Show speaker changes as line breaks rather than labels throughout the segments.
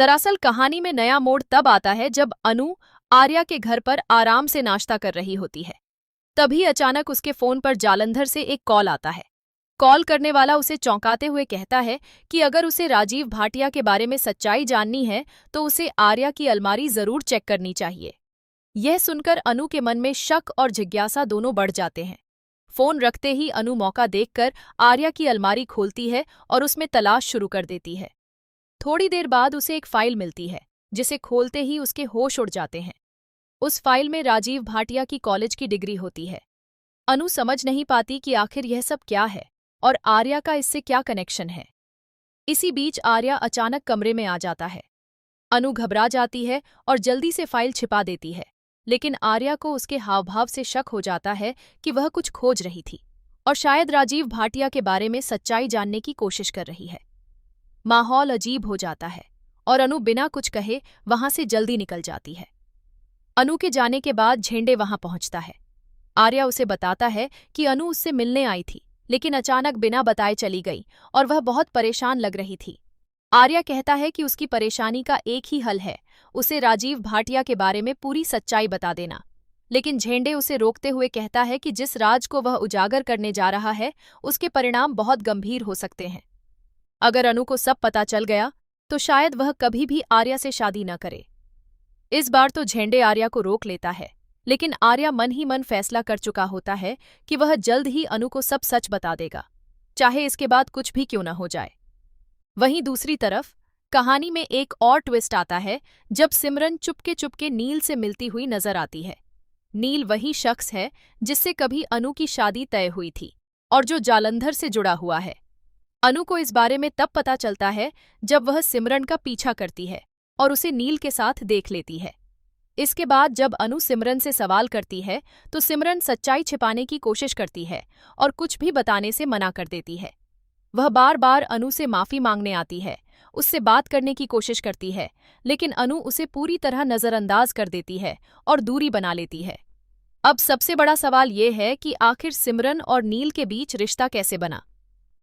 दरअसल कहानी में नया मोड़ तब आता है जब अनु आर्या के घर पर आराम से नाश्ता कर रही होती है। तभी अचानक उसके फोन पर जालंधर से एक कॉल आता है। कॉल करने वाला उसे चौंकाते हुए कहता है कि अगर उसे राजीव भाटिया के बारे में सच्चाई जाननी है तो उसे आर्या की अलमारी जरूर चेक करनी चाहिए। यह सुनकर अनु के मन में शक और जिज्ञासा दोनों बढ़ जाते हैं। फोन रखते ही अनु मौका देखकर आर्या की अलमारी खोलती है और उसमें तलाश शुरू कर देती है। थोड़ी देर बाद उसे एक फाइल मिलती है, जिसे खोलते ही उसके होश उड़ जाते हैं। उस फाइल में राजीव भाटिया की कॉलेज की डिग्री होती है। अनु समझ नहीं पाती कि आखिर यह सब क्या है और आर्या का इससे क्या कनेक्शन है। इसी बीच आर्या अचानक कमरे में आ जाता है। अनु घबरा जाती है और जल्दी से फाइल छिपा देती है, लेकिन आर्या को उसके हावभाव से शक हो जाता है कि वह कुछ खोज रही थी और शायद राजीव भाटिया के बारे में सच्चाई जानने की कोशिश कर रही है। माहौल अजीब हो जाता है और अनु बिना कुछ कहे वहां से जल्दी निकल जाती है। अनु के जाने के बाद झेंडे वहां पहुंचता है। आर्या उसे बताता है कि अनु उससे मिलने आई थी, लेकिन अचानक बिना बताए चली गई और वह बहुत परेशान लग रही थी। आर्या कहता है कि उसकी परेशानी का एक ही हल है, उसे राजीव भाटिया के बारे में पूरी सच्चाई बता देना। लेकिन झेंडे उसे रोकते हुए कहता है कि जिस राज को वह उजागर करने जा रहा है उसके परिणाम बहुत गंभीर हो सकते हैं। अगर अनु को सब पता चल गया तो शायद वह कभी भी आर्या से शादी न करे। इस बार तो झेंडे आर्या को रोक लेता है, लेकिन आर्या मन ही मन फैसला कर चुका होता है कि वह जल्द ही अनु को सब सच बता देगा, चाहे इसके बाद कुछ भी क्यों न हो जाए। वहीं दूसरी तरफ कहानी में एक और ट्विस्ट आता है जब सिमरन चुपके चुपके नील से मिलती हुई नजर आती है। नील वही शख्स है जिससे कभी अनु की शादी तय हुई थी और जो जालंधर से जुड़ा हुआ है। अनु को इस बारे में तब पता चलता है जब वह सिमरन का पीछा करती है और उसे नील के साथ देख लेती है। इसके बाद जब अनु सिमरन से सवाल करती है तो सिमरन सच्चाई छिपाने की कोशिश करती है और कुछ भी बताने से मना कर देती है। वह बार बार अनु से माफी मांगने आती है, उससे बात करने की कोशिश करती है, लेकिन अनु उसे पूरी तरह नजरअंदाज कर देती है और दूरी बना लेती है। अब सबसे बड़ा सवाल ये है कि आखिर सिमरन और नील के बीच रिश्ता कैसे बना?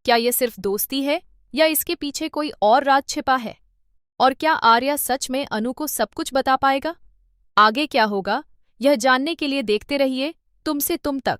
क्या ये सिर्फ दोस्ती है या इसके पीछे कोई और राज छिपा है? और क्या आर्या सच में अनु को सब कुछ बता पाएगा? आगे क्या होगा, यह जानने के लिए देखते रहिए तुमसे तुम तक।